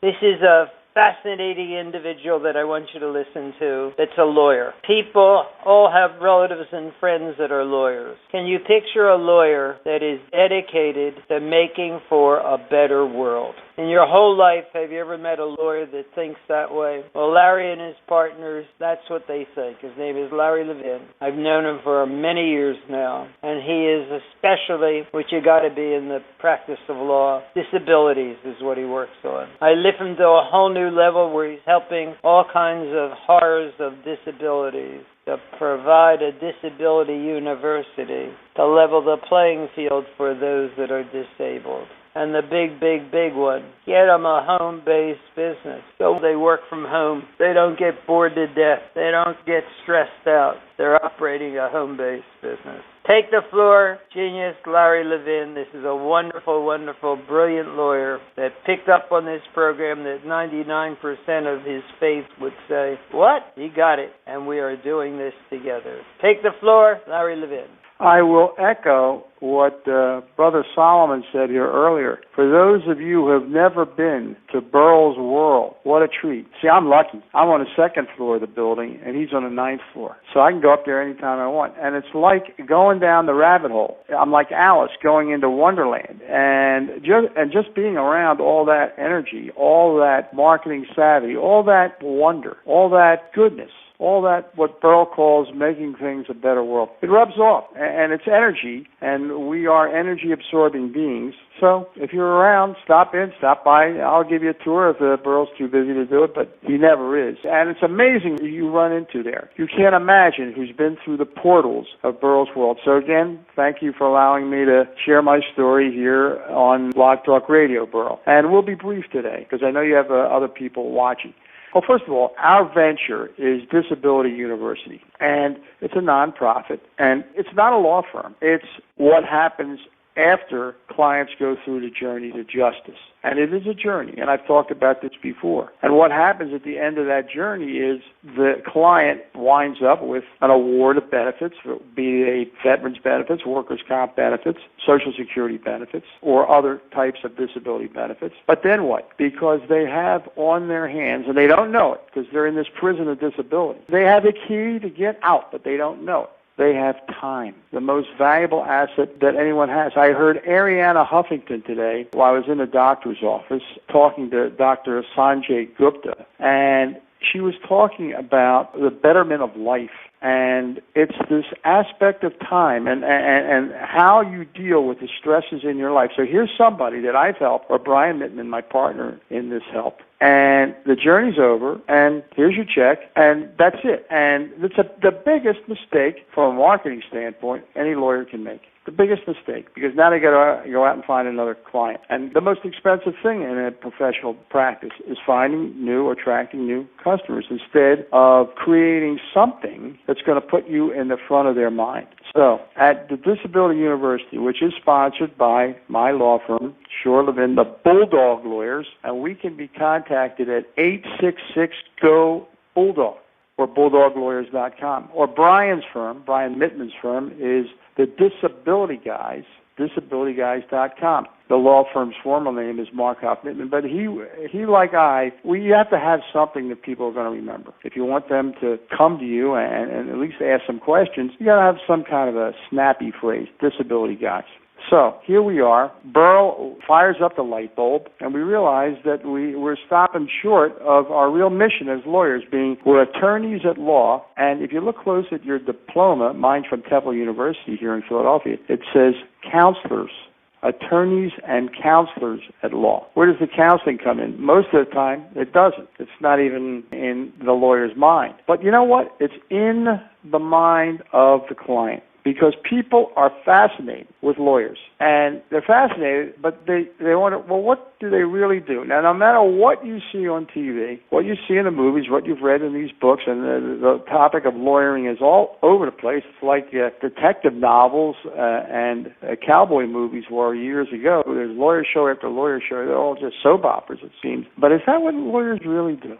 This is a fascinating individual that I want you to listen to that's a lawyer. People all have relatives and friends that are lawyers. Can you picture a lawyer that is dedicated to making for a better world? In your whole life, have you ever met a lawyer that thinks that way? Well, Larry and his partners, that's what they think. His name is Larry Levin. I've known him for many years now, and he is especially, which you got to be in the practice of law, disabilities is what he works on. I lift him to a whole new level where he's helping all kinds of horrors of disabilities to provide a disability university to level the playing field for those that are disabled. And the big one, get them a home-based business. So they work from home. They don't get bored to death. They don't get stressed out. They're operating a home-based business. Take the floor, genius Larry Levin. This is a wonderful, wonderful, brilliant lawyer that picked up on this program that 99% of his faith would say, what? He got it. And we are doing this together. Take the floor, Larry Levin. I will echo what Brother Solomon said here earlier. For those of you who have never been to Burl's World, what a treat. See, I'm lucky. I'm on the second floor of the building, and he's on the ninth floor. So I can go up there anytime I want. And it's like going down the rabbit hole. I'm like Alice going into Wonderland. And just being around all that energy, all that marketing savvy, all that wonder, all that goodness, all that what Burl calls making things a better world. It rubs off, and it's energy, and we are energy-absorbing beings. So if you're around, stop in, stop by. I'll give you a tour if Burl's too busy to do it, but he never is. And it's amazing who you run into there. You can't imagine who's been through the portals of Burl's World. So again, thank you for allowing me to share my story here on Blog Talk Radio, Burl. And we'll be brief today, because I know you have other people watching. Well, first of all, our venture is Disability University, and it's a nonprofit, and it's not a law firm. It's what happens after clients go through the journey to justice. And it is a journey, and I've talked about this before. And what happens at the end of that journey is the client winds up with an award of benefits, be they veterans benefits, workers' comp benefits, Social Security benefits, or other types of disability benefits. But then what? Because they have on their hands, and they don't know it because they're in this prison of disability, they have a key to get out, but they don't know it. They have time, the most valuable asset that anyone has. I heard Ariana Huffington today while I was in the doctor's office talking to Dr. Sanjay Gupta, and she was talking about the betterment of life. And it's this aspect of time and how you deal with the stresses in your life. So here's somebody that I've helped, or Brian Mittman, my partner in this help. And the journey's over, and here's your check, and that's it. And it's the biggest mistake from a marketing standpoint any lawyer can make. The biggest mistake, because now they got to go out and find another client. And the most expensive thing in a professional practice is attracting new customers instead of creating something that's going to put you in the front of their mind. So at the Disability University, which is sponsored by my law firm, Shore Levin, the Bulldog Lawyers, and we can be contacted at 866-GO-BULLDOG or BulldogLawyers.com. Or Brian's firm, Brian Mittman's firm, is the Disability Guys, DisabilityGuys.com. The law firm's formal name is Markoff Mittman, but he like we have to have something that people are going to remember. If you want them to come to you and at least ask some questions, you got to have some kind of a snappy phrase, Disability Guys. So here we are. Burl fires up the light bulb, and we realize that we're stopping short of our real mission as lawyers, being we're attorneys at law. And if you look close at your diploma, mine from Temple University here in Philadelphia, it says counselors, attorneys and counselors at law. Where does the counseling come in? Most of the time, it doesn't. It's not even in the lawyer's mind. But you know what? It's in the mind of the client. Because people are fascinated with lawyers. And they're fascinated, but they wonder, well, what do they really do? Now, no matter what you see on TV, what you see in the movies, what you've read in these books, and the topic of lawyering is all over the place. It's like detective novels and cowboy movies were years ago. There's lawyer show after lawyer show. They're all just soap operas, it seems. But is that what lawyers really do?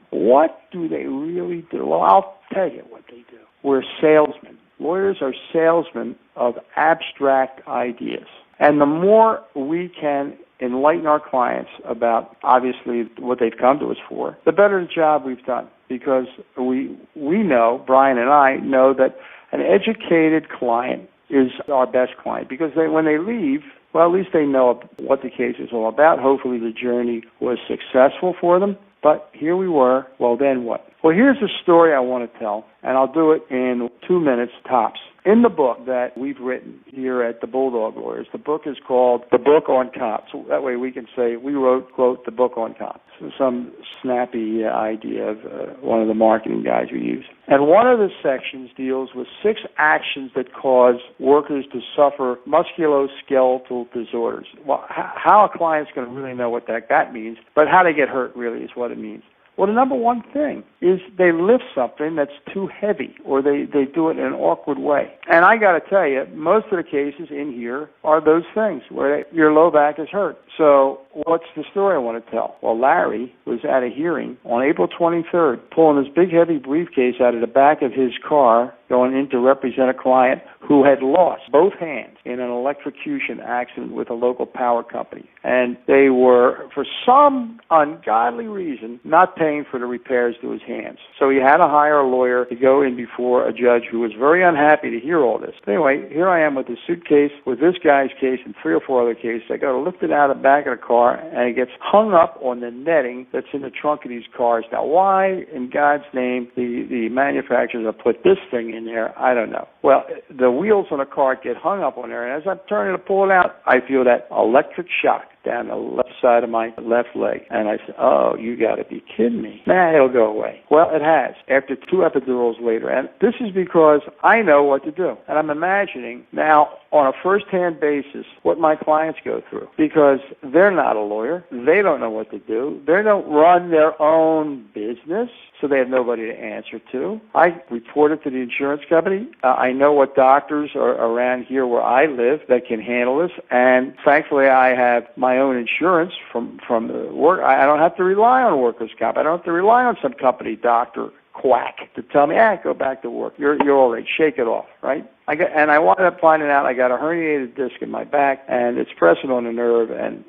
What do they really do? Well, I'll tell you what they do. We're salesmen. Lawyers are salesmen of abstract ideas. And the more we can enlighten our clients about, obviously, what they've come to us for, the better the job we've done. Because we know, Brian and I know, that an educated client is our best client. Because when they leave, well, at least they know what the case is all about. Hopefully the journey was successful for them. But here we were. Well, then what? Well, here's a story I want to tell, and I'll do it in 2 minutes tops. In the book that we've written here at the Bulldog Lawyers, the book is called The Book on Cops. So that way we can say we wrote, quote, The Book on Cops. So some snappy idea of one of the marketing guys we use. And one of the sections deals with 6 actions that cause workers to suffer musculoskeletal disorders. Well, how a client's going to really know what that means, but how they get hurt really is what it means. Well, the number one thing is they lift something that's too heavy, or they do it in an awkward way. And I got to tell you, most of the cases in here are those things where your low back is hurt. So what's the story I want to tell? Well, Larry was at a hearing on April 23rd, pulling this big heavy briefcase out of the back of his car, going in to represent a client who had lost both hands in an electrocution accident with a local power company. And they were, for some ungodly reason, not paying for the repairs to his hands. So he had to hire a lawyer to go in before a judge who was very unhappy to hear all this. Anyway, here I am with a suitcase with this guy's case and 3 or 4 other cases. I got to lift it out of the back of the car, and it gets hung up on the netting that's in the trunk of these cars. Now, why in God's name the manufacturers have put this thing in there, I don't know. Well, the wheels on the car get hung up on there, and as I'm turning to pull it out, I feel that electric shock down the left side of my left leg. And I said, oh, you got to be kidding me. Nah, it'll go away. Well, it has, after 2 epidurals later. And this is because I know what to do. And I'm imagining now, on a first-hand basis, what my clients go through. Because they're not a lawyer. They don't know what to do. They don't run their own business, so they have nobody to answer to. I reported to the insurance company. I know what doctors are around here where I live that can handle this. And thankfully, I have my own insurance from the work. I don't have to rely on workers' comp. I don't have to rely on some company doctor quack to tell me, go back to work. You're all right. Shake it off, right? I wound up finding out I got a herniated disc in my back, and it's pressing on a nerve, and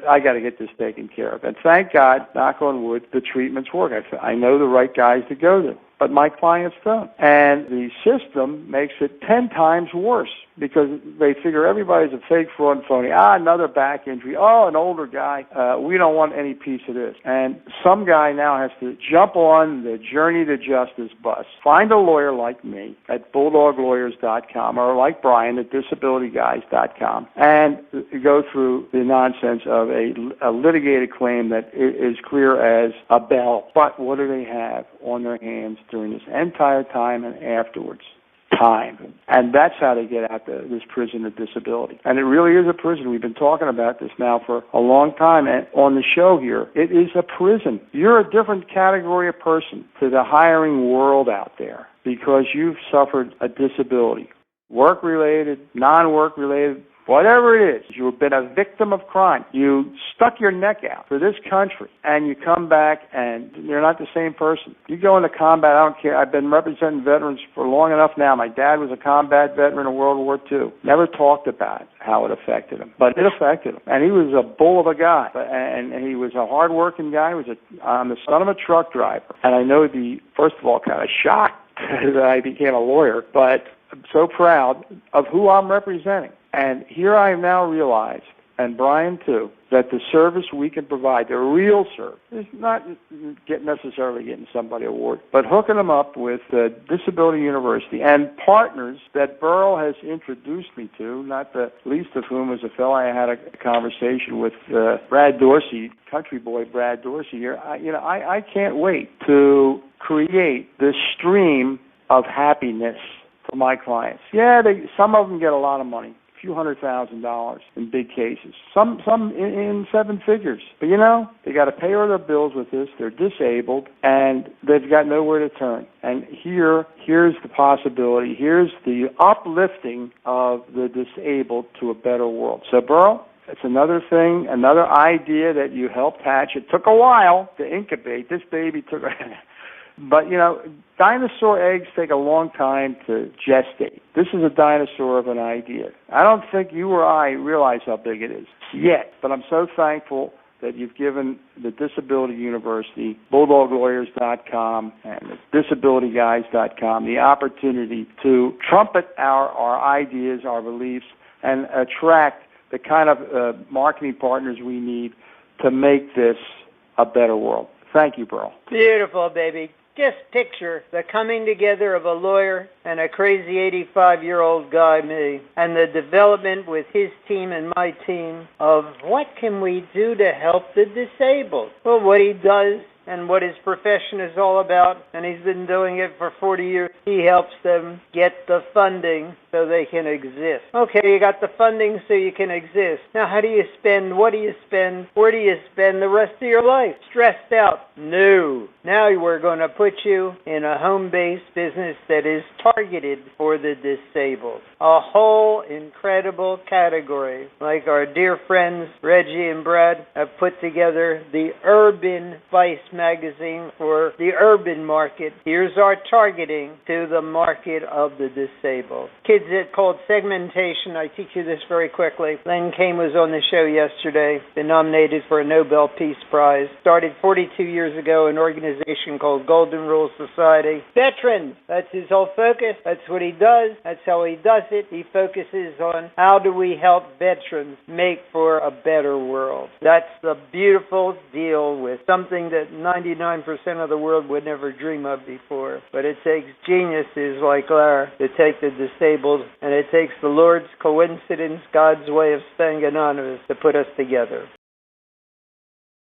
I got to get this taken care of. And thank God, knock on wood, the treatments work. I know the right guys to go to, but my clients don't. And the system makes it 10 times worse because they figure everybody's a fake, fraud, and phony. Another back injury. Oh, an older guy. We don't want any piece of this. And some guy now has to jump on the Journey to Justice bus. Find a lawyer like me at BulldogLawyers.com or like Brian at DisabilityGuys.com and go through the nonsense of a litigated claim that is clear as a bell. But what do they have on their hands during this entire time and afterwards? Time. And that's how they get out this prison of disability. And it really is a prison. We've been talking about this now for a long time. And on the show here, it is a prison. You're a different category of person to the hiring world out there because you've suffered a disability. Work-related, non-work-related, whatever it is, you've been a victim of crime. You stuck your neck out for this country, and you come back, and you're not the same person. You go into combat, I don't care. I've been representing veterans for long enough now. My dad was a combat veteran in World War II. Never talked about how it affected him, but it affected him. And he was a bull of a guy, and he was a hard-working guy. I'm the son of a truck driver. And I know first of all, kind of shocked that I became a lawyer, but I'm so proud of who I'm representing. And here I have now realized, and Brian too, that the service we can provide, the real service, is not necessarily getting somebody an award, but hooking them up with Disability University and partners that Burl has introduced me to, not the least of whom is a fellow I had a conversation with, Brad Dorsey, country boy Brad Dorsey here. I can't wait to create this stream of happiness for my clients. Yeah, some of them get a lot of money. Few $100,000 in big cases, some in 7 figures. But they got to pay all their bills with this. They're disabled, and they've got nowhere to turn. And here's the possibility. Here's the uplifting of the disabled to a better world. So, Burl, it's another thing, another idea that you helped hatch. It took a while to incubate. This baby took But, dinosaur eggs take a long time to gestate. This is a dinosaur of an idea. I don't think you or I realize how big it is yet, but I'm so thankful that you've given the Disability University, BulldogLawyers.com, and DisabilityGuys.com the opportunity to trumpet our ideas, our beliefs, and attract the kind of marketing partners we need to make this a better world. Thank you, Burl. Beautiful, baby. Just picture the coming together of a lawyer and a crazy 85-year-old guy, me, and the development with his team and my team of what can we do to help the disabled. Well, what he does and what his profession is all about, and he's been doing it for 40 years. He helps them get the funding so they can exist. Okay, you got the funding so you can exist. Now, how do you spend? What do you spend? Where do you spend the rest of your life? Stressed out? No. Now we're going to put you in a home-based business that is targeted for the disabled. A whole incredible category, like our dear friends Reggie and Brad have put together the Urban Vice magazine for the urban market. Here's our targeting to the market of the disabled. Kids, it's called segmentation. I teach you this very quickly. Len Kane was on the show yesterday, been nominated for a Nobel Peace Prize. Started 42 years ago an organization called Golden Rule Society. Veterans, that's his whole focus. That's what he does. That's how he does it. He focuses on how do we help veterans make for a better world. That's the beautiful deal with something that 99% of the world would never dream of before. But it takes geniuses like Lara to take the disabled, and it takes the Lord's coincidence, God's way of staying anonymous, to put us together.